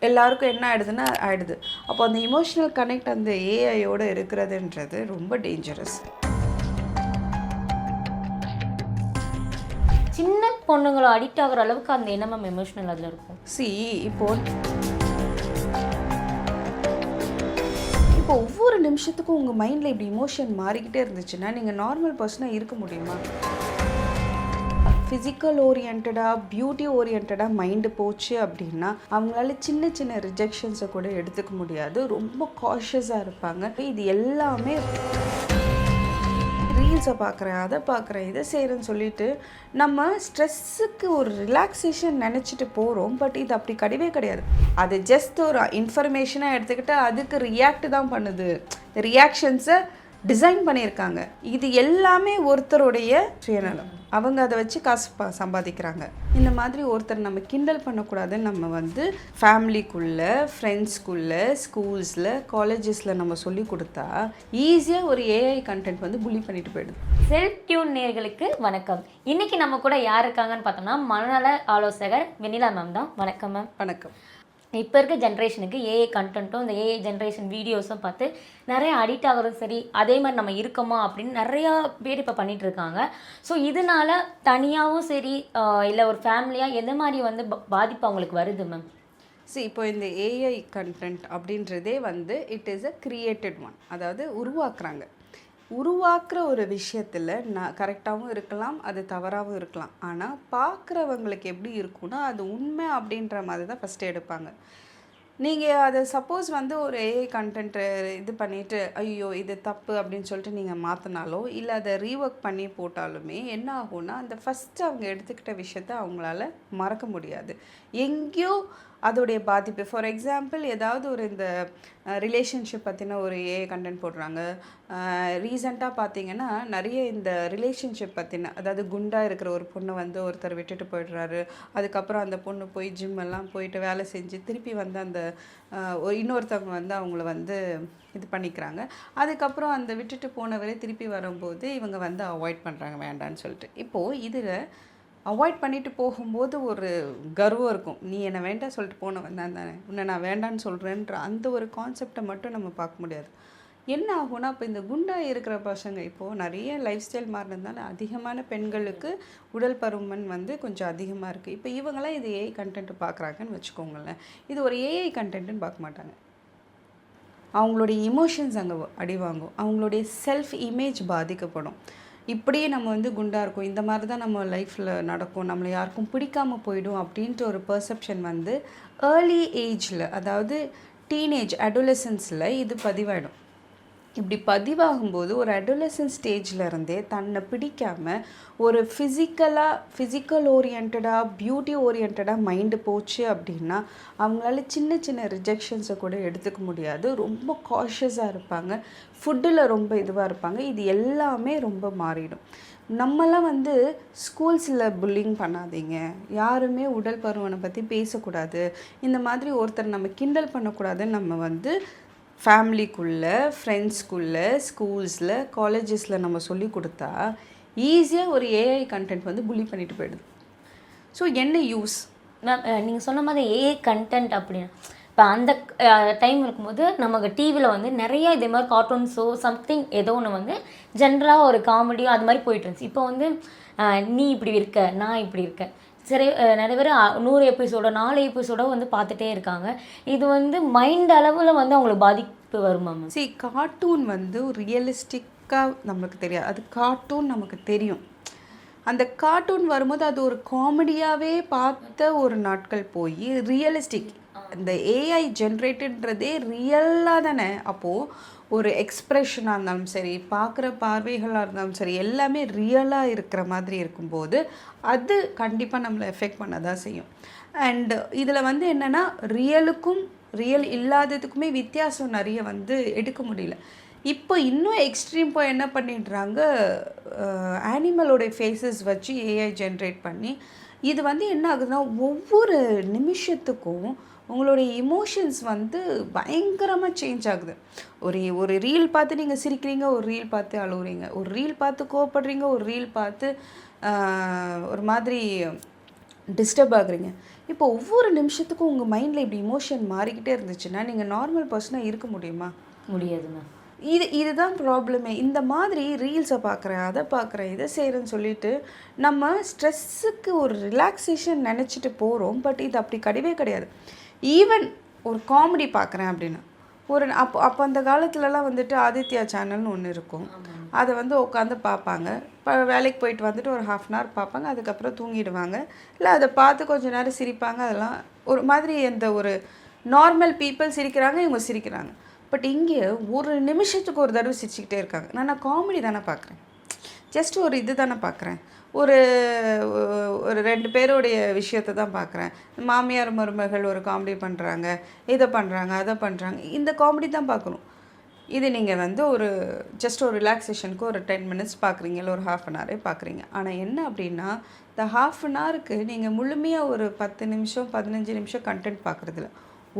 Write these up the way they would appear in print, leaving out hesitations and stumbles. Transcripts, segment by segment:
எல்லாருக்கும் என்ன ஆயிடுது. அப்போ அந்த இமோஷனல் கனெக்ட் அந்த ஏஐயோட இருக்கிறதுன்றது ரொம்ப டேஞ்சரஸ். சின்ன பொண்ணுங்களை அடிக்ட் ஆகிற அளவுக்கு அந்த என்ன மேம் எமோஷனல் அதில் இருக்கும்? இப்போ ஒவ்வொரு நிமிஷத்துக்கும் உங்கள் மைண்டில் இப்படி இமோஷன் மாறிக்கிட்டே இருந்துச்சுன்னா நீங்கள் நார்மல் பர்சனாக இருக்க முடியுமா? ஃபிசிக்கல் ஓரியன்டாக பியூட்டி ஓரியன்டாக மைண்டு போச்சு அப்படின்னா அவங்களால சின்ன சின்ன ரிஜெக்ஷன்ஸை கூட எடுத்துக்க முடியாது. ரொம்ப காஷியஸாக இருப்பாங்க. இது எல்லாமே ரீல்ஸை பார்க்குறேன், அதை பார்க்குறேன், இதை செய்கிறேன்னு சொல்லிட்டு நம்ம ஸ்ட்ரெஸ்ஸுக்கு ஒரு ரிலாக்ஸேஷன் நினச்சிட்டு போகிறோம். பட் இது அப்படி கிடையாது. அது ஜஸ்ட் ஒரு இன்ஃபர்மேஷனாக எடுத்துக்கிட்டு அதுக்கு ரியாக்ட் தான் பண்ணுது. ரியாக்ஷன்ஸை டிசைன் பண்ணியிருக்காங்க. இது எல்லாமே ஒருத்தருடைய சுயநலம். அவங்க அதை வச்சு காசு சம்பாதிக்கிறாங்க. இந்த மாதிரி ஒருத்தர் நம்ம கிண்டல் பண்ணக்கூடாதுன்னு நம்ம ஃபேமிலிக்குள்ளே, ஃப்ரெண்ட்ஸ்குள்ளே, ஸ்கூல்ஸில், காலேஜஸில் நம்ம சொல்லி கொடுத்தா ஈஸியாக ஒரு ஏஐ கண்டென்ட் புலி பண்ணிட்டு போயிடுது. செல்ஃப் டியூன் நேயர்களுக்கு வணக்கம். இன்னைக்கு நம்ம கூட யார் இருக்காங்கன்னு பார்த்தோம்னா மனநல ஆலோசகர் வெண்ணிலா மேம் தான். வணக்கம் மேம். வணக்கம். இப்போ இருக்க ஜென்ரேஷனுக்கு ஏஐ கண்டென்ட்டும் இந்த ஏஐ ஜென்ரேஷன் வீடியோஸும் பார்த்து நிறைய அடிக்ட் ஆகிறதும் சரி, அதே மாதிரி நம்ம இருக்கோமா அப்படின்னு நிறையா பேர் இப்போ பண்ணிகிட்ருக்காங்க. ஸோ இதனால் தனியாகவும் சரி இல்லை ஒரு ஃபேமிலியாக எந்த மாதிரி பாதிப்பு அவங்களுக்கு வருது மேம்? இப்போ இந்த ஏஐ கண்டென்ட் அப்படின்றதே it is a created one. அதாவது உருவாக்குற ஒரு விஷயத்தில் கரெக்டாகவும் இருக்கலாம், அது தவறாகவும் இருக்கலாம். ஆனால் பார்க்குறவங்களுக்கு எப்படி இருக்குன்னா அது உண்மை அப்படின்ற மாதிரி தான் ஃபஸ்ட்டு எடுப்பாங்க. நீங்கள் அதை சப்போஸ் ஒரு ஏஐ கண்டென்ட்டு இது பண்ணிவிட்டு ஐயோ இது தப்பு அப்படின்னு சொல்லிட்டு நீங்கள் மாற்றினாலோ இல்லை அதை ரீஒர்க் பண்ணி போட்டாலுமே என்ன ஆகும்னா அந்த ஃபஸ்ட்டு அவங்க எடுத்துக்கிட்ட விஷயத்த அவங்களால மறக்க முடியாது. எங்கேயோ அதோடைய பாதிப்பு. ஃபார் எக்ஸாம்பிள் ஏதாவது ஒரு இந்த ரிலேஷன்ஷிப் பற்றின ஒரு ஏஐ கண்டென்ட் போடுறாங்க. ரீசெண்டாக பார்த்தீங்கன்னா நிறைய இந்த ரிலேஷன்ஷிப் பற்றின, அதாவது குண்டாக இருக்கிற ஒரு பொண்ணை ஒருத்தர் விட்டுட்டு போயிடுறாரு. அதுக்கப்புறம் அந்த பொண்ணு போய் ஜிம் எல்லாம் போயிட்டு வேலை செஞ்சு திருப்பி அந்த இன்னொருத்தவங்க அவங்கள இது பண்ணிக்கிறாங்க. அதுக்கப்புறம் அந்த விட்டுட்டு போனவரே திருப்பி வரும்போது இவங்க அவாய்ட் பண்ணுறாங்க வேண்டான்னு சொல்லிட்டு. இப்போது இதில் அவாய்ட் பண்ணிட்டு போகும்போது ஒரு கர்வம் இருக்கும். நீ என்னை வேண்டாம் சொல்லிட்டு போனவன் தானே, உன்னை நான் வேண்டான்னு சொல்கிறேன்ற அந்த ஒரு கான்செப்டை மட்டும் நம்ம பார்க்க முடியாது. என்ன ஆகும்னா இப்போ இந்த குண்டாக இருக்கிற பசங்க இப்போது நிறைய லைஃப் ஸ்டைல் மாறினதுனால அதிகமான பெண்களுக்கு உடல் பருமன் கொஞ்சம் அதிகமாக இருக்குது. இப்போ இவங்களாம் இது ஏஐ கண்டென்ட் பார்க்குறாங்கன்னு வச்சுக்கோங்களேன். இது ஒரு ஏஐ கண்டென்ட்டுன்னு பார்க்க மாட்டாங்க. அவங்களுடைய இமோஷன்ஸ் அங்கே அடிவாங்கும். அவங்களுடைய செல்ஃப் இமேஜ் பாதிக்கப்படும். இப்படியே நம்ம குண்டாக இருக்கும், இந்த மாதிரி தான் நம்ம லைஃப்பில் நடக்கும், நம்மளை யாருக்கும் பிடிக்காமல் போயிடும் அப்படின்ட்டு ஒரு பெர்செப்ஷன் ஏர்லி ஏஜில், அதாவது டீனேஜ் அடோலசன்ஸில் இது பதிவாயிடும். இப்படி பதிவாகும்போது ஒரு அடோலசன்ஸ் ஸ்டேஜில் இருந்தே தன்னை பிடிக்காமல் ஒரு ஃபிசிக்கல் ஓரியன்டாக பியூட்டி ஓரியன்டாக மைண்டு போச்சு அப்படின்னா அவங்களால சின்ன சின்ன ரிஜெக்ஷன்ஸை கூட எடுத்துக்க முடியாது. ரொம்ப காஷியஸாக இருப்பாங்க, ஃபுட்டில் ரொம்ப இதுவாக இருப்பாங்க. இது எல்லாமே ரொம்ப மாறிடும். நம்மலாம் ஸ்கூல்ஸில் புல்லிங் பண்ணாதீங்க, யாருமே உடல் பருமனை பற்றி பேசக்கூடாது, இந்த மாதிரி ஒருத்தர் நம்ம கிண்டல் பண்ணக்கூடாதுன்னு நம்ம ஃபேமிலிக்குள்ளே, ஃப்ரெண்ட்ஸ்குள்ளே, ஸ்கூல்ஸில், காலேஜஸில் நம்ம சொல்லி கொடுத்தா ஈஸியாக ஒரு ஏஐ கண்டென்ட் புலி பண்ணிட்டு போயிடுது. ஸோ என்ன யூஸ் மேம்? நீங்கள் சொன்ன மாதிரி ஏஐ கண்டென்ட் அப்படின்னா இப்போ அந்த டைம் இருக்கும்போது நமக்கு டிவியில் நிறைய இதே மாதிரி கார்ட்டூன் ஷோ சம்திங் ஏதோ ஒன்று ஜென்ரலாக ஒரு காமெடியோ அது மாதிரி போயிட்டு இருந்துச்சு. இப்போ நீ இப்படி இருக்க, நான் இப்படி இருக்கேன், சரி நிறைய பேர் 100 எபிசோடோ 4 எபிசோடோ பார்த்துட்டே இருக்காங்க. இது மைண்ட் அளவில் அவங்களுக்கு பாதிப்பு வருமா மேம்? கார்ட்டூன் ரியலிஸ்டிக்காக நமக்கு தெரியாது, அது கார்ட்டூன் நமக்கு தெரியும். அந்த கார்ட்டூன் வரும்போது அது ஒரு காமெடியாகவே பார்த்த ஒரு நாட்கள் போய் ரியலிஸ்டிக், இந்த ஏஐ ஜென்ரேட்டட்ன்றதே ரியலாக தானே. அப்போது ஒரு எக்ஸ்ப்ரெஷனாக இருந்தாலும் சரி, பார்க்குற பார்வைகளாக இருந்தாலும் சரி, எல்லாமே ரியலாக இருக்கிற மாதிரி இருக்கும்போது அது கண்டிப்பாக நம்மளை எஃபெக்ட் பண்ண தான் செய்யும். அண்ட் இதில் என்னென்னா ரியலுக்கும் ரியல் இல்லாததுக்குமே வித்தியாசம் நிறைய எடுக்க முடியல. இப்போ இன்னும் எக்ஸ்ட்ரீம் போய் என்ன பண்ணிடுறாங்க, ஆனிமலோடைய ஃபேஸஸ் வச்சு ஏஐ ஜென்ரேட் பண்ணி இது என்ன ஆகுதுன்னா ஒவ்வொரு நிமிஷத்துக்கும் உங்களுடைய இமோஷன்ஸ் பயங்கரமாக சேஞ்ச் ஆகுது. ஒரு ரீல் பார்த்து நீங்கள் சிரிக்கிறீங்க, ஒரு ரீல் பார்த்து அழுகுறீங்க, ஒரு ரீல் பார்த்து கோவப்படுறீங்க, ஒரு ரீல் பார்த்து ஒரு மாதிரி டிஸ்டர்ப் ஆகுறீங்க. இப்போ ஒவ்வொரு நிமிஷத்துக்கும் உங்கள் மைண்டில் இப்படி இமோஷன் மாறிக்கிட்டே இருந்துச்சுன்னா நீங்கள் நார்மல் பர்சனாக இருக்க முடியுமா? முடியாது மேம். இதுதான் ப்ராப்ளமே. இந்த மாதிரி ரீல்ஸை பார்க்குறேன், அதை பார்க்குறேன், இதை செய்கிறேன்னு சொல்லிட்டு நம்ம ஸ்ட்ரெஸ்ஸுக்கு ஒரு ரிலாக்ஸேஷன் நினச்சிட்டு போகிறோம். பட் இது அப்படி கிடையவே கிடையாது. ஈவன் ஒரு காமெடி பார்க்குறேன் அப்படின்னா அப்போ அந்த காலத்துலலாம் வந்துட்டு ஆதித்யா சேனல்னு ஒன்று இருக்கும். அதை வந்து உட்காந்து பார்ப்பாங்க. இப்போ வேலைக்கு போயிட்டு வந்துட்டு ஒரு 1/2 அன் ஹவர் பார்ப்பாங்க. அதுக்கப்புறம் தூங்கிடுவாங்க. இல்லை அதை பார்த்து கொஞ்சம் நேரம் சிரிப்பாங்க. அதெல்லாம் ஒரு மாதிரி எந்த ஒரு நார்மல் பீப்புள் சிரிக்கிறாங்க, இவங்க சிரிக்கிறாங்க. பட் இங்கே ஒரு நிமிஷத்துக்கு ஒரு தடவை சிரிச்சுக்கிட்டே இருக்காங்க. நான் காமெடி தானே பார்க்குறேன், ஜஸ்ட் ஒரு இது தானே பார்க்குறேன், ஒரு ஒரு 2 பேருடைய விஷயத்தை தான் பார்க்குறேன். மாமியார் மருமகள் ஒரு காமெடி பண்ணுறாங்க, இதை பண்ணுறாங்க, அதை பண்ணுறாங்க, இந்த காமெடி தான் பார்க்கணும். இது நீங்கள் வந்து ஒரு ஜஸ்ட் ஒரு ரிலாக்ஸேஷனுக்கு ஒரு 10 மினிட்ஸ் பார்க்குறீங்க, இல்லை ஒரு 1/2 அன் ஹவரே பார்க்குறீங்க. ஆனால் என்ன அப்படின்னா இந்த 1/2 அன் ஹவருக்கு நீங்கள் முழுமையாக ஒரு 10 நிமிஷம் 15 நிமிஷம் கண்டென்ட் பார்க்குறதில்ல.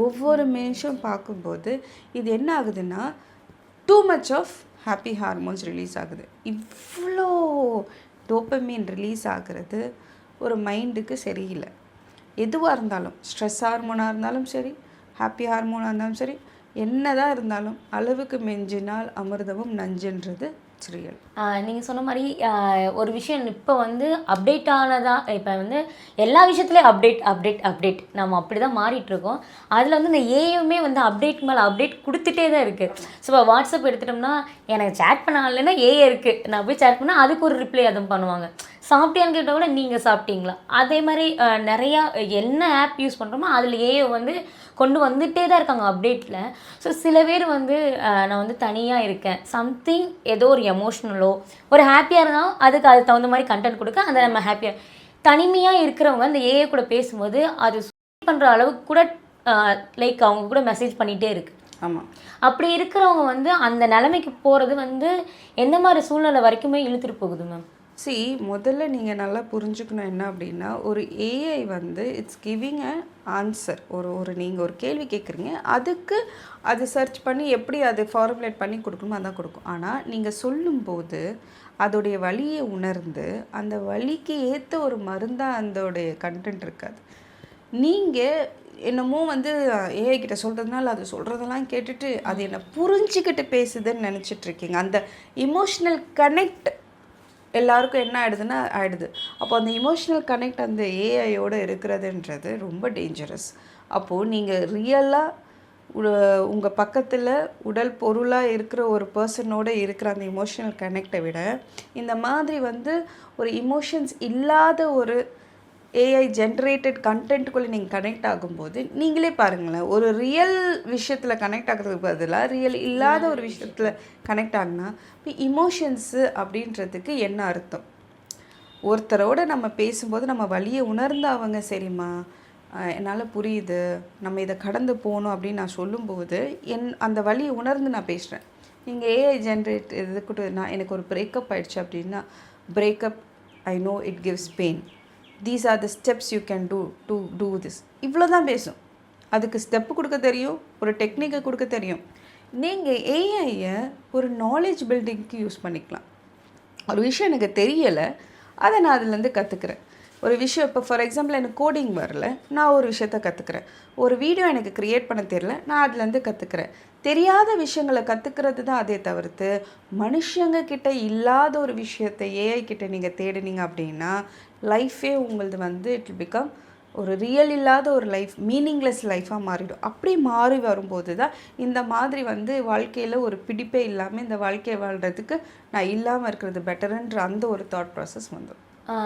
ஒவ்வொரு நிமிஷம் பார்க்கும்போது இது என்ன ஆகுதுன்னா too much of happy hormones release ஆகுது. இவ்வளோ டோப்பமீன் ரிலீஸ் ஆகிறது ஒரு மைண்டுக்கு சரியில்லை. எதுவாக இருந்தாலும், ஸ்ட்ரெஸ் ஹார்மோனாக இருந்தாலும் சரி, ஹாப்பி ஹார்மோனாக இருந்தாலும் சரி, என்னதான் இருந்தாலும் அளவுக்கு மிஞ்சினால் அமிர்தமும் நஞ்சுன்றது ரியல். நீங்கள் சொன்ன மாதிரி ஒரு விஷயம் இப்போ வந்து அப்டேட் ஆனதாக, இப்போ வந்து எல்லா விஷயத்துலேயும் அப்டேட் நம்ம அப்படி தான் மாறிட்டுருக்கோம். அதில் வந்து இந்த ஏயுமே வந்து அப்டேட் மேலே அப்டேட் கொடுத்துட்டே தான் இருக்குது. ஸோ இப்போ வாட்ஸ்அப் எடுத்துட்டோம்னா எனக்கு சேட் பண்ணாலேன்னா ஏஏ இருக்குது, நான் போய் சேட் பண்ணால் அதுக்கு ஒரு ரிப்ளை அதுவும் பண்ணுவாங்க. சாப்பிட்டியான்னு கேட்டால் கூட நீங்கள் சாப்பிட்டீங்களா, அதே மாதிரி நிறையா என்ன ஆப் யூஸ் பண்ணுறோமோ அதில் ஏஐ வந்து கொண்டு வந்துகிட்டே தான் இருக்காங்க அப்டேட்டில். ஸோ சில பேர் வந்து நான் வந்து தனியாக இருக்கேன், சம்திங் ஏதோ ஒரு எமோஷ்னலோ ஒரு ஹாப்பியாக இருந்தாலும் அதுக்கு தகுந்த மாதிரி கண்டென்ட் கொடுக்க அந்த நம்ம ஹாப்பியாக, தனிமையாக இருக்கிறவங்க அந்த ஏஐ கூட பேசும்போது அது பண்ணுற அளவுக்கு கூட லைக் அவங்க கூட மெசேஜ் பண்ணிகிட்டே இருக்குது. ஆமாம். அப்படி இருக்கிறவங்க வந்து அந்த நிலைமைக்கு போகிறது வந்து எந்த மாதிரி சூழ்நிலை வரைக்குமே இழுத்துட்டு போகுது மேம்? முதல்ல நீங்கள் நல்லா புரிஞ்சுக்கணும் என்ன அப்படின்னா, ஒரு ஏஐ வந்து இட்ஸ் கிவிங் அ ஆன்சர். ஒரு நீங்கள் ஒரு கேள்வி கேட்குறீங்க, அதுக்கு அது சர்ச் பண்ணி எப்படி அது ஃபார்முலேட் பண்ணி கொடுக்கணுமோ அதான் கொடுக்கும். ஆனால் நீங்கள் சொல்லும்போது அதோடைய வலியை உணர்ந்து அந்த வலிக்கு ஏற்ற ஒரு மருந்தாக அதோடைய கண்டென்ட் இருக்காது. நீங்கள் என்னமோ வந்து ஏஐ கிட்ட சொல்கிறதுனால அது சொல்கிறதெல்லாம் கேட்டுட்டு அது என்னை புரிஞ்சிக்கிட்டு பேசுதுன்னு நினச்சிட்ருக்கீங்க. அந்த இமோஷ்னல் கனெக்ட் எல்லாருக்கும் என்ன ஆகிடுது. அப்போ அந்த இமோஷ்னல் கனெக்ட் அந்த ஏஐயோடு இருக்கிறதுன்றது ரொம்ப டேஞ்சரஸ். அப்போது நீங்கள் ரியலாக உங்கள் பக்கத்தில் உடல் பொருளாக இருக்கிற ஒரு பர்சனோடு இருக்கிற அந்த இமோஷ்னல் கனெக்டை விட இந்த மாதிரி வந்து ஒரு இமோஷன்ஸ் இல்லாத ஒரு ஏஐ ஜென்ரேட்டட் கண்டென்ட்டுக்குள்ளே நீங்கள் கனெக்ட் ஆகும்போது நீங்களே பாருங்களேன், ஒரு ரியல் விஷயத்தில் கனெக்ட் ஆகிறதுக்கு பதிலாக ரியல் இல்லாத ஒரு விஷயத்தில் கனெக்ட் ஆகுனா இப்போ இமோஷன்ஸு அப்படின்றதுக்கு என்ன அர்த்தம்? ஒருத்தரோடு நம்ம பேசும்போது நம்ம வலியை உணர்ந்து அவங்க சரிம்மா என்னால் புரியுது, நம்ம இதை கடந்து போகணும் அப்படின்னு நான் சொல்லும்போது அந்த வலியை உணர்ந்து நான் பேசுகிறேன். நீங்கள் ஏஐ ஜென்ரேட் இதுக்கிட்ட எனக்கு ஒரு பிரேக்கப் ஆகிடுச்சு அப்படின்னா, breakup I know it gives pain, these are the steps you can do this, இவ்வளோ தான் பேசும். அதுக்கு ஸ்டெப்பு கொடுக்க தெரியும், ஒரு டெக்னிக்கை கொடுக்க தெரியும். நீங்கள் ஏஐயை ஒரு நாலேஜ் பில்டிங்க்கு யூஸ் பண்ணிக்கலாம். ஒரு விஷயம் எனக்கு தெரியலை, அதை நான் அதுலேருந்து கற்றுக்குறேன். ஒரு விஷயம் இப்போ ஃபார் எக்ஸாம்பிள் எனக்கு கோடிங் வரல, நான் ஒரு விஷயத்த கற்றுக்குறேன். ஒரு வீடியோ எனக்கு க்ரியேட் பண்ண தெரியல, நான் அதுலேருந்து கற்றுக்குறேன். தெரியாத விஷயங்களை கற்றுக்கிறது தான். அதே தவிர்த்து மனுஷங்க கிட்ட இல்லாத ஒரு விஷயத்தை ஏஐ கிட்ட நீங்கள் தேடினீங்க அப்படின்னா லைஃபே உங்களது வந்து இட் வில் பிகம் ஒரு ரியல் இல்லாத ஒரு லைஃப், மீனிங்லெஸ் லைஃபாக மாறிடும். அப்படி மாறி வரும்போது தான் இந்த மாதிரி வந்து வாழ்க்கையில் ஒரு பிடிப்பே இல்லாமல் இந்த வாழ்க்கையை வாழ்கிறதுக்கு நான் இல்லாமல் இருக்கிறது பெட்டருன்ற அந்த ஒரு தாட் ப்ராசஸ் வந்துடும்.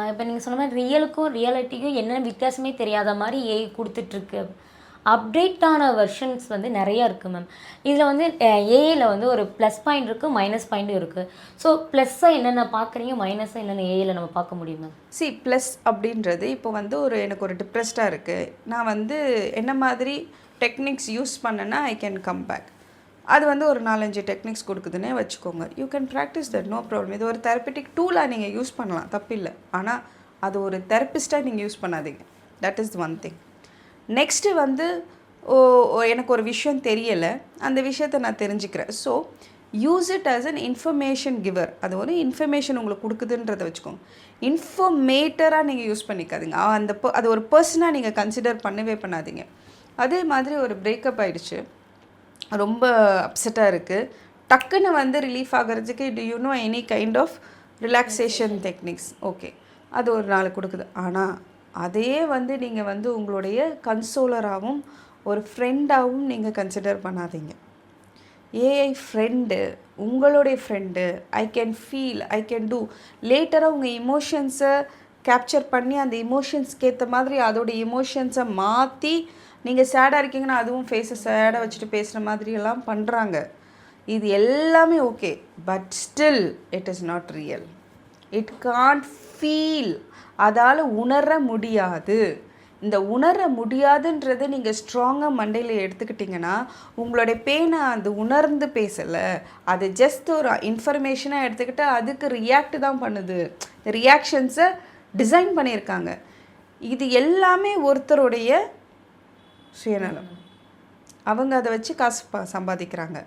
இப்போ நீங்கள் சொன்ன மாதிரி ரியலுக்கும் ரியாலிட்டிக்கும் என்னென்ன வித்தியாசமே தெரியாத மாதிரி ஏஐ கொடுத்துட்ருக்கு. அப்டேட்டான வெர்ஷன்ஸ் வந்து நிறையா இருக்குது மேம். இதில் வந்து ஏஐயில் வந்து ஒரு ப்ளஸ் பாயிண்ட் இருக்குது, மைனஸ் பாயிண்ட்டும் இருக்குது. ஸோ ப்ளஸ்ஸாக என்னென்ன பார்க்குறீங்க, மைனஸாக என்னென்ன ஏஐயில் நம்ம பார்க்க முடியும் மேம்? ப்ளஸ் அப்படின்றது இப்போ வந்து எனக்கு ஒரு டிப்ரெஸ்டாக இருக்குது, நான் வந்து என்ன மாதிரி டெக்னிக்ஸ் யூஸ் பண்ணேன்னா ஐ கேன் கம் பேக். அது வந்து ஒரு 4-5 டெக்னிக்ஸ் கொடுக்குதுன்னே வச்சுக்கோங்க. You can practice that, no problem. இது ஒரு தெரப்பட்டிக் டூலாக நீங்கள் யூஸ் பண்ணலாம், தப்பில்லை. ஆனால் அது ஒரு தெரப்பிஸ்ட்டாக நீங்கள் யூஸ் பண்ணாதீங்க. That is one thing. Next வந்து எனக்கு ஒரு விஷயம் தெரியலை, அந்த விஷயத்தை நான் தெரிஞ்சுக்கிறேன். So use it as an information giver. அது ஒரு இன்ஃபர்மேஷன் உங்களுக்கு கொடுக்குதுன்றதை வச்சுக்கோங்க. இன்ஃபர்மேட்டராக நீங்கள் யூஸ் பண்ணிக்காதீங்க. அது ஒரு பர்சனாக நீங்கள் கன்சிடர் பண்ணவே பண்ணாதீங்க. அதே மாதிரி ஒரு பிரேக்கப் ஆகிடுச்சு, ரொம்ப அப்செட்டாக இருக்குது, டக்குன்னு வந்து ரிலீஃப் ஆகிறதுக்கு do you know any kind of relaxation techniques? Okay, அது ஒரு நாள் கொடுக்குது. ஆனால் அதே வந்து நீங்கள் வந்து உங்களுடைய கன்சோலராகவும் ஒரு ஃப்ரெண்டாகவும் நீங்கள் கன்சிடர் பண்ணாதீங்க. ஏஐ ஃப்ரெண்டு, உங்களுடைய friend. I can feel, I can do. லேட்டராக உங்கள் இமோஷன்ஸை கேப்சர் பண்ணி அந்த இமோஷன்ஸ்க்கு ஏற்ற மாதிரி அதோடைய இமோஷன்ஸை மாற்றி நீங்கள் சேடாக இருக்கீங்கன்னா அதுவும் ஃபேஸை சேடாக வச்சுட்டு பேசுகிற மாதிரியெல்லாம் பண்ணுறாங்க. இது எல்லாமே okay, but still it is not real. It can't feel. அதால் உணர முடியாது. இந்த உணர முடியாதுன்றது நீங்கள் ஸ்ட்ராங்காக மண்டையில் எடுத்துக்கிட்டிங்கன்னா உங்களுடைய பெயினை அது உணர்ந்து பேசலை, அது ஜஸ்ட் ஒரு இன்ஃபர்மேஷனாக எடுத்துக்கிட்டு அதுக்கு ரியாக்ட் தான் பண்ணுது. ரியாக்ஷன்ஸை டிசைன் பண்ணியிருக்காங்க. இது எல்லாமே ஒருத்தருடைய சுயநலம். அவங்க அதை வச்சு காசு சம்பாதிக்கிறாங்க.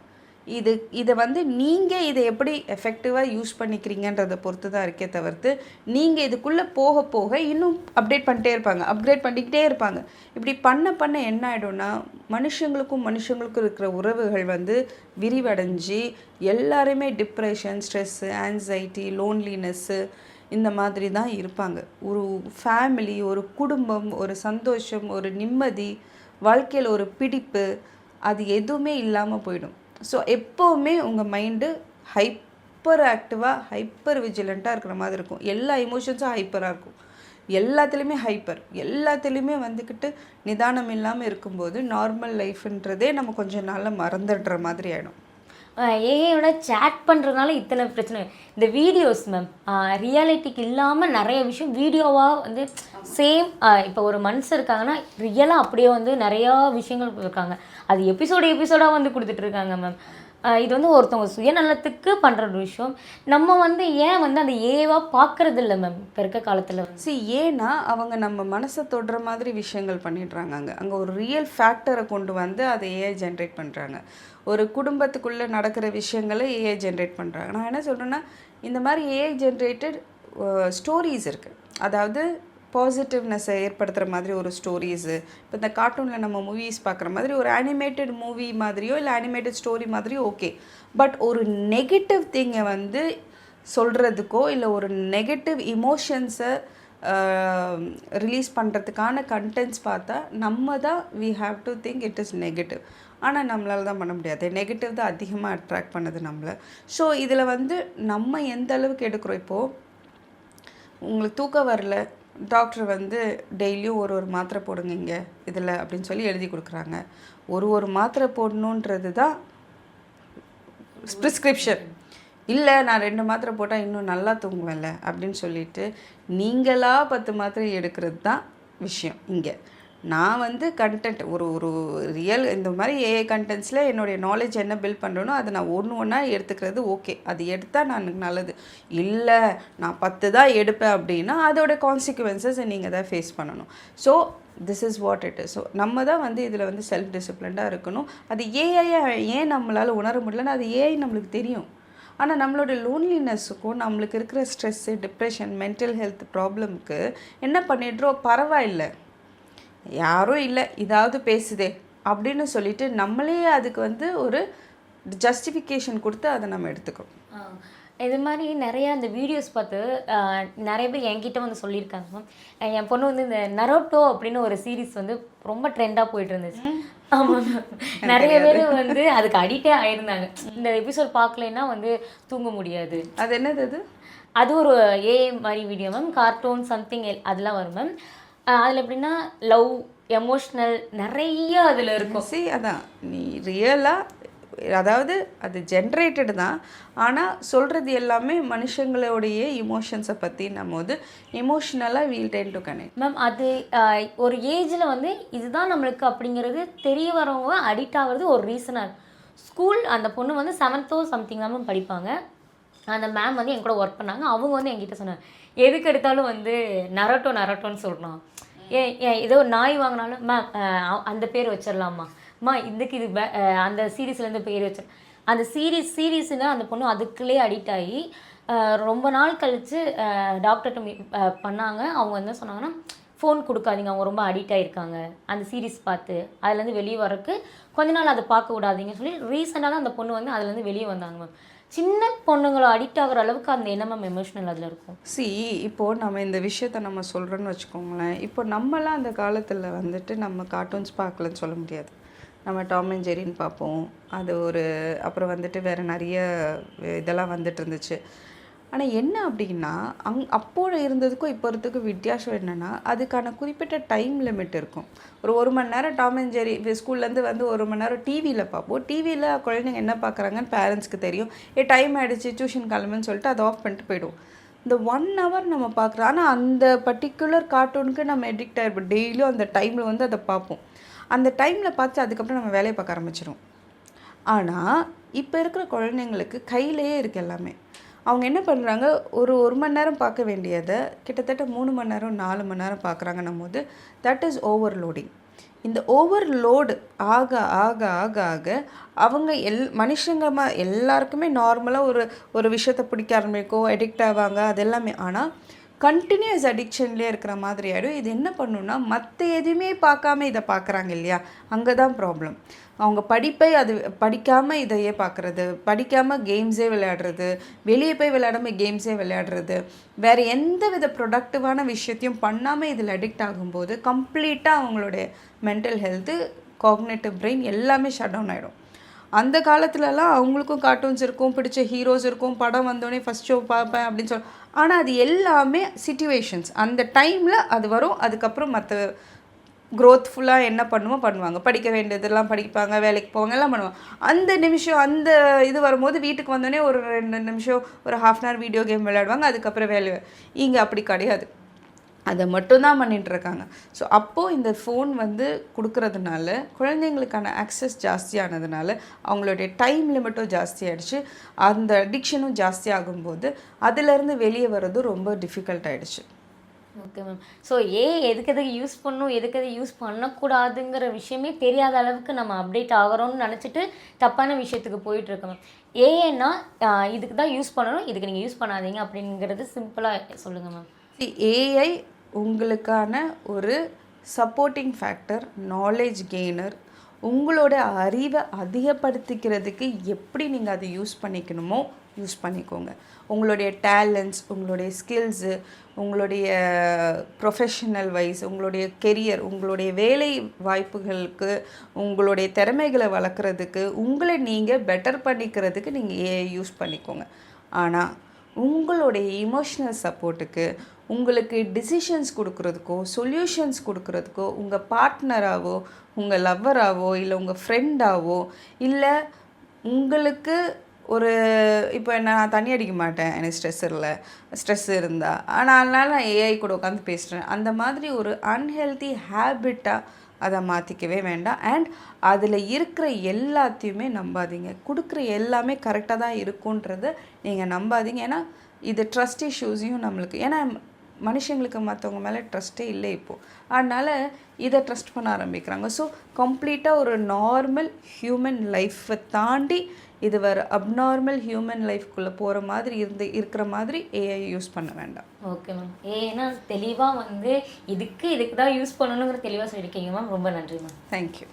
இதை வந்து நீங்கள் இதை எப்படி எஃபெக்டிவாக யூஸ் பண்ணிக்கிறீங்கன்றதை பொறுத்து தான் இருக்கே தவிர்த்து, நீங்கள் இதுக்குள்ளே போக போக இன்னும் அப்டேட் பண்ணிட்டே இருப்பாங்க, அப்கிரேட் பண்ணிக்கிட்டே இருப்பாங்க. இப்படி பண்ண என்ன ஆகிடும்னா மனுஷங்களுக்கும் இருக்கிற உறவுகள் வந்து விரிவடைஞ்சு எல்லாருமே டிப்ரெஷன், ஸ்ட்ரெஸ்ஸு, ஆன்சைட்டி, லோன்லினஸ்ஸு இந்த மாதிரி தான் இருப்பாங்க. ஒரு ஃபேமிலி, ஒரு குடும்பம், ஒரு சந்தோஷம், ஒரு நிம்மதி, வாழ்க்கையில் ஒரு பிடிப்பு, அது எதுவுமே இல்லாமல் போயிடும். ஸோ எப்போவுமே உங்கள் மைண்டு ஹைப்பர் ஆக்டிவாக, ஹைப்பர் விஜிலண்ட்டாக இருக்கிற மாதிரி இருக்கும். எல்லா எமோஷன்ஸும் ஹைப்பராக இருக்கும். எல்லாத்துலேயுமே வந்துக்கிட்டு நிதானம் இல்லாமல் இருக்கும்போது நார்மல் லைஃப்ன்றதே நம்ம கொஞ்சம் நாளில் மறந்துடுற மாதிரி ஆகிடும். ஏஐயோட சேட் பண்ணுறதுனால இத்தனை பிரச்சனை. இந்த வீடியோஸ் மேம் ரியாலிட்டிக்கு இல்லாமல் நிறைய விஷயம் வீடியோவாக வந்து சேம். இப்போ ஒரு மனுஷன் இருக்காங்கன்னா ரியலாக அப்படியே வந்து நிறையா விஷயங்கள் இருக்காங்க. அது எபிசோடாக வந்து கொடுத்துட்ருக்காங்க மேம். இது வந்து ஒருத்தவங்க சுயநலத்துக்கு பண்ணுற ஒரு விஷயம். நம்ம வந்து ஏன் வந்து அந்த ஏவாக பார்க்குறது இல்லை மேம் இப்போ இருக்க காலத்தில்? ஏன்னா அவங்க நம்ம மனசை தொடுற மாதிரி விஷயங்கள் பண்ணிடுறாங்க. அங்கே ஒரு ரியல் ஃபேக்டரை கொண்டு வந்து அதை ஏஐ ஜென்ரேட் பண்ணுறாங்க. ஒரு குடும்பத்துக்குள்ளே நடக்கிற விஷயங்களை ஏஐ ஜென்ரேட் பண்ணுறாங்க. நான் என்ன சொல்கிறேன்னா, இந்த மாதிரி ஏஐ ஜென்ரேட்டட் ஸ்டோரிஸ் இருக்குது. அதாவது பாசிட்டிவ்னஸை ஏற்படுத்துகிற மாதிரி ஒரு ஸ்டோரிஸு. இப்போ இந்த கார்ட்டூனில் நம்ம மூவிஸ் பார்க்குற மாதிரி ஒரு அனிமேட்டட் மூவி மாதிரியோ இல்லை அனிமேட்டட் ஸ்டோரி மாதிரியோ ஓகே. பட் ஒரு நெகட்டிவ் திங்கை வந்து சொல்கிறதுக்கோ இல்லை ஒரு நெகட்டிவ் இமோஷன்ஸை ரிலீஸ் பண்ணுறதுக்கான கண்டென்ட்ஸ் பார்த்தா நம்ம தான் we have to think it is negative. ஆனால் நம்மளால் தான் பண்ண முடியாது. நெகட்டிவ் தான் அதிகமாக அட்ராக்ட் பண்ணுது நம்மளை. ஸோ இதில் வந்து நம்ம எந்த அளவுக்கு எடுக்கிறோம். இப்போது உங்களுக்கு தூக்கம் வரல, டாக்டர் வந்து டெய்லியும் ஒரு மாத்திரை போடுங்க இங்கே இதில் அப்படின்னு சொல்லி எழுதி கொடுக்குறாங்க. ஒரு மாத்திரை போடணுன்றது தான் ப்ரிஸ்கிரிப்ஷன். இல்லை நான் 2 மாத்திரை போட்டால் இன்னும் நல்லா தூங்குவேன்ல அப்படின்னு சொல்லிட்டு நீங்களாக 10 மாத்திரை எடுக்கிறது தான் விஷயம். இங்கே நான் வந்து கண்டென்ட் ஒரு ரியல் இந்த மாதிரி ஏஐ கண்டென்ட்ஸில் என்னுடைய நாலேஜ் என்ன பில்ட் பண்ணுறனோ அதை நான் ஒன்றா எடுத்துக்கிறது ஓகே. அது எடுத்தால் நான் நல்லது. இல்லை நான் 10 தான் எடுப்பேன் அப்படின்னா அதோட கான்சிக்வன்சஸை நீங்கள் தான் ஃபேஸ் பண்ணணும். So this is what it is. So நம்ம தான் வந்து இதில் வந்து செல்ஃப் டிசிப்ளின்டாக இருக்கணும். அது ஏஐயை ஏன் நம்மளால் உணர முடியலன்னா அது ஏஐ நம்மளுக்கு தெரியும். ஆனால் நம்மளோட லோன்லினஸுக்கும் நம்மளுக்கு இருக்கிற ஸ்ட்ரெஸ்ஸு, டிப்ரெஷன், மென்டல் ஹெல்த் ப்ராப்ளமுக்கு என்ன பண்ணிடுறோம், பரவாயில்லை யாரும் இல்லை இதாவது பேசுதே அப்படின்னு சொல்லிட்டு நம்மளே அதுக்கு வந்து ஒரு ஜஸ்டிஃபிகேஷன் கொடுத்து அதை நம்ம எடுத்துக்கிறோம். இது மாதிரி நிறையா அந்த வீடியோஸ் பார்த்து நிறைய பேர் என்கிட்ட வந்து சொல்லியிருக்காங்க மேம். என் பொண்ணு வந்து இந்த நரோட்டோ அப்படின்னு ஒரு சீரீஸ் வந்து ரொம்ப ட்ரெண்டாக போயிட்டு இருந்துச்சு. ஆமாம், நிறைய பேர் வந்து அதுக்கு அடிக்டே ஆயிருந்தாங்க. இந்த எபிசோட் பார்க்கலன்னா வந்து தூங்க முடியாது. அது என்னது? அது ஒரு ஏஐ மாதிரி வீடியோ மேம். கார்ட்டூன் சம்திங் அதெல்லாம் வரும் மேம். அதில் எப்படின்னா லவ், எமோஷ்னல் நிறைய அதில் இருக்கும். அதான் நீ ரியலாக, அதாவது அது ஜென்ரேட்டடு தான், ஆனால் சொல்கிறது எல்லாமே மனுஷங்களோடைய இமோஷன்ஸை பற்றி நம்ம வந்து எமோஷ்னலாக we'll tend to connect ma'am. அது ஒரு ஏஜில் வந்து இதுதான் நம்மளுக்கு அப்படிங்கிறது தெரிய வரவங்க அடிக்ட் ஆகிறது ஒரு ரீசனாக இருக்குது. ஸ்கூல் அந்த பொண்ணு வந்து 7th சம்திங் தான் மேம் படிப்பாங்க. அந்த மேம் வந்து என் கூட ஒர்க் பண்ணாங்க. அவங்க வந்து என்கிட்ட சொன்னாங்க, எதுக்கு எடுத்தாலும் வந்து நரோட்டோன்னு சொல்கிறோம். ஏதோ ஒரு நாய் வாங்கினாலும் மேம் அந்த பேர் வச்சிடலாமா, இதுக்கு இது அந்த சீரீஸ்லேருந்து பேர் வச்சிடலாம். அந்த சீரீஸ்னு அந்த பொண்ணு அதுக்குள்ளே அடிக்ட் ஆகி ரொம்ப நாள் கழித்து டாக்டர்கிட்ட பண்ணாங்க. அவங்க என்ன சொன்னாங்கன்னா, ஃபோன் கொடுக்காதீங்க, அவங்க ரொம்ப அடிக்ட் ஆகிருக்காங்க அந்த சீரீஸ் பார்த்து, அதுலேருந்து வெளியே வரக்கு கொஞ்ச நாள் அதை பார்க்க விடாதீங்கன்னு சொல்லி ரீசெண்டாக தான் அந்த பொண்ணு வந்து அதுலேருந்து வெளியே வந்தாங்க மேம். சின்ன பொண்ணுங்களை அடிக்ட் ஆகிற அளவுக்கு அந்த என்ன மேம் எமோஷனல் அதில் இருக்கும். இப்போது நம்ம இந்த விஷயத்த நம்ம சொல்கிறோன்னு வச்சுக்கோங்களேன். இப்போ நம்மலாம் அந்த காலத்தில் வந்துட்டு நம்ம கார்ட்டூன்ஸ் பார்க்கலன்னு சொல்ல முடியாது. நம்ம டாம் அண்ட் ஜெர்ரின்னு பார்ப்போம். அது அப்புறம் வந்துட்டு வேறு நிறைய இதெல்லாம் வந்துட்டு இருந்துச்சு. ஆனால் என்ன அப்படின்னா, அப்போது இருந்ததுக்கும் இப்போ இருந்ததுக்கும் வித்தியாசம் என்னென்னா, அதுக்கான குறிப்பிட்ட டைம் லிமிட் இருக்கும். ஒரு மணி நேரம் டாம் அண்ட் ஜெர்ரி ஸ்கூல்லேருந்து வந்து 1 மணி நேரம் டிவியில் பார்ப்போம். டிவியில் குழந்தைங்க என்ன பார்க்குறாங்கன்னு பேரண்ட்ஸ்க்கு தெரியும். டைம் ஆகிடுச்சு டியூஷன் கிளம்புன்னு சொல்லிட்டு அதை ஆஃப் பண்ணிட்டு போய்டுவோம். இந்த 1 ஹவர் நம்ம பார்க்குறோம். ஆனால் அந்த பர்டிகுலர் கார்ட்டூனுக்கு நம்ம எடிக்ட் ஆகிருப்போம். டெய்லியும் அந்த டைமில் வந்து அதை பார்ப்போம். அந்த டைமில் பார்த்து அதுக்கப்புறம் நம்ம வேலையை பார்க்க ஆரம்பிச்சிடும். ஆனால் இப்போ இருக்கிற குழந்தைங்களுக்கு கையிலேயே இருக்குது எல்லாமே. அவங்க என்ன பண்ணுறாங்க, ஒரு மணி நேரம் பார்க்க வேண்டியதை கிட்டத்தட்ட 3 மணி நேரம் 4 மணி நேரம் பார்க்குறாங்கன்னும் போது தட் இஸ் ஓவர்லோடிங். இந்த ஓவர்லோடு ஆக ஆக ஆக ஆக அவங்க மனுஷங்க எல்லாருக்குமே நார்மலாக ஒரு விஷயத்தை பிடிக்க ஆரம்பிக்கும், எடிக்ட் ஆவாங்க, அது எல்லாமே. ஆனால் கண்டினியூஸ் அடிக்ஷன்லேயே இருக்கிற மாதிரி ஆகிடும். இது என்ன பண்ணுன்னா, மற்ற எதுவுமே பார்க்காம இதை பார்க்குறாங்க இல்லையா, அங்கே தான் ப்ராப்ளம். அவங்க படிப்பை அது படிக்காமல் இதையே பார்க்குறது, படிக்காமல் கேம்ஸே விளையாடுறது, வெளியே போய் விளையாடாமல் கேம்ஸே விளையாடுறது, வேறு எந்த வித ப்ரொடக்டிவான விஷயத்தையும் பண்ணாமல் இதில் அடிக்ட் ஆகும்போது கம்ப்ளீட்டாக அவங்களுடைய மென்டல் ஹெல்த்து, காக்னேட்டிவ் பிரெயின் எல்லாமே ஷட் டவுன் ஆகிடும். அந்த காலத்துலலாம் அவங்களுக்கும் கார்ட்டூன்ஸ் இருக்கும், பிடிச்ச ஹீரோஸ் இருக்கும், படம் வந்தோடனே ஃபஸ்ட் ஷோ பார்ப்பேன் அப்படின்னு சொல்லி. ஆனால் அது எல்லாமே சிச்சுவேஷன்ஸ். அந்த டைமில் அது வரும். அதுக்கப்புறம் மற்ற க்ரோத்ஃபுல்லாக என்ன பண்ணுவாங்க, படிக்க வேண்டியதெல்லாம் படிப்பாங்க, வேலைக்கு போவாங்க, எல்லாம் பண்ணுவாங்க. அந்த நிமிஷம் அந்த இது வரும்போது வீட்டுக்கு வந்தோடனே ஒரு 2 நிமிஷம் ஒரு ½ அன் ஹவர் வீடியோ கேம் விளையாடுவாங்க, அதுக்கப்புறம் வேலை. இங்கே அப்படி கிடையாது. அதை மட்டும்தான் பண்ணிகிட்ருக்காங்க. ஸோ அப்போது இந்த ஃபோன் வந்து கொடுக்கறதுனால குழந்தைங்களுக்கான ஆக்சஸ் ஜாஸ்தியானதுனால அவங்களுடைய டைம் லிமிட்டும் ஜாஸ்தியாகிடுச்சு. அந்த அடிக்ஷனும் ஜாஸ்தி ஆகும்போது அதிலேருந்து வெளியே வர்றது ரொம்ப டிஃபிகல்ட் ஆகிடுச்சு. Okay ma'am. ஸோ எதுக்கு யூஸ் பண்ணணும், எதுக்கு யூஸ் பண்ணக்கூடாதுங்கிற விஷயமே தெரியாத அளவுக்கு நம்ம அப்டேட் ஆகிறோம்னு நினச்சிட்டு தப்பான விஷயத்துக்கு போயிட்டுருக்கோம் மேம். ஏன்னா இதுக்கு தான் யூஸ் பண்ணணும், இதுக்கு நீங்கள் யூஸ் பண்ணாதீங்க அப்படிங்கிறது சிம்பிளாக சொல்லுங்கள் மேம். ஏஐ உங்களுக்கான ஒரு சப்போர்ட்டிங் ஃபேக்டர், நாலேஜ் கெய்னர். உங்களோட அறிவை அதிகப்படுத்திக்கிறதுக்கு எப்படி நீங்கள் அதை யூஸ் பண்ணிக்கணுமோ யூஸ் பண்ணிக்கோங்க. உங்களுடைய டேலண்ட்ஸ், உங்களுடைய ஸ்கில்ஸு, உங்களுடைய ப்ரொஃபஷனல் வைஸ், உங்களுடைய கெரியர், உங்களுடைய வேலை வாய்ப்புகளுக்கு, உங்களுடைய திறமைகளை வளர்க்குறதுக்கு, உங்களை நீங்கள் பெட்டர் பண்ணிக்கிறதுக்கு நீங்கள் ஏஐ யூஸ் பண்ணிக்கோங்க. ஆனால் உங்களுடைய இமோஷ்னல் சப்போர்ட்டுக்கு, உங்களுக்கு டிசிஷன்ஸ் கொடுக்குறதுக்கோ, சொல்யூஷன்ஸ் கொடுக்குறதுக்கோ, உங்கள் பார்ட்னராகவோ, உங்கள் லவ்வராகவோ, இல்லை உங்கள் ஃப்ரெண்டாவோ, இல்லை உங்களுக்கு இப்போ நான் தண்ணி அடிக்க மாட்டேன், எனக்கு ஸ்ட்ரெஸ் இருந்தால், ஆனால் அதனால் நான் ஏஐ கூட உட்காந்து பேசுகிறேன், அந்த மாதிரி ஒரு அன்ஹெல்தி ஹேபிட்டாக அதை மாற்றிக்கவே வேண்டாம். அண்ட் அதில் இருக்கிற எல்லாத்தையுமே நம்பாதீங்க. கொடுக்குற எல்லாமே கரெக்டாக தான் இருக்குன்றதை நீங்கள் நம்பாதீங்க. ஏன்னா இது ட்ரஸ்ட் இஷ்யூஸையும் நம்மளுக்கு, ஏன்னா மனுஷங்களுக்கு மற்றவங்க மேலே ட்ரஸ்ட்டே இல்லை இப்போது. அதனால் இதை ட்ரஸ்ட் பண்ண ஆரம்பிக்கிறாங்க. ஸோ கம்ப்ளீட்டாக ஒரு நார்மல் ஹியூமன் லைஃப்பை தாண்டி இது வேறு அப்நார்மல் ஹியூமன் லைஃப்குள்ளே போகிற மாதிரி இருக்கிற மாதிரி ஏஐ யூஸ் பண்ண வேண்டாம். Okay ma'am. ஏன்னா தெளிவாக வந்து இதுக்கு தான் யூஸ் பண்ணணுங்கிற தெளிவாக சொல்லியிருக்கீங்க மேம். ரொம்ப நன்றி மேம். தேங்க்யூ.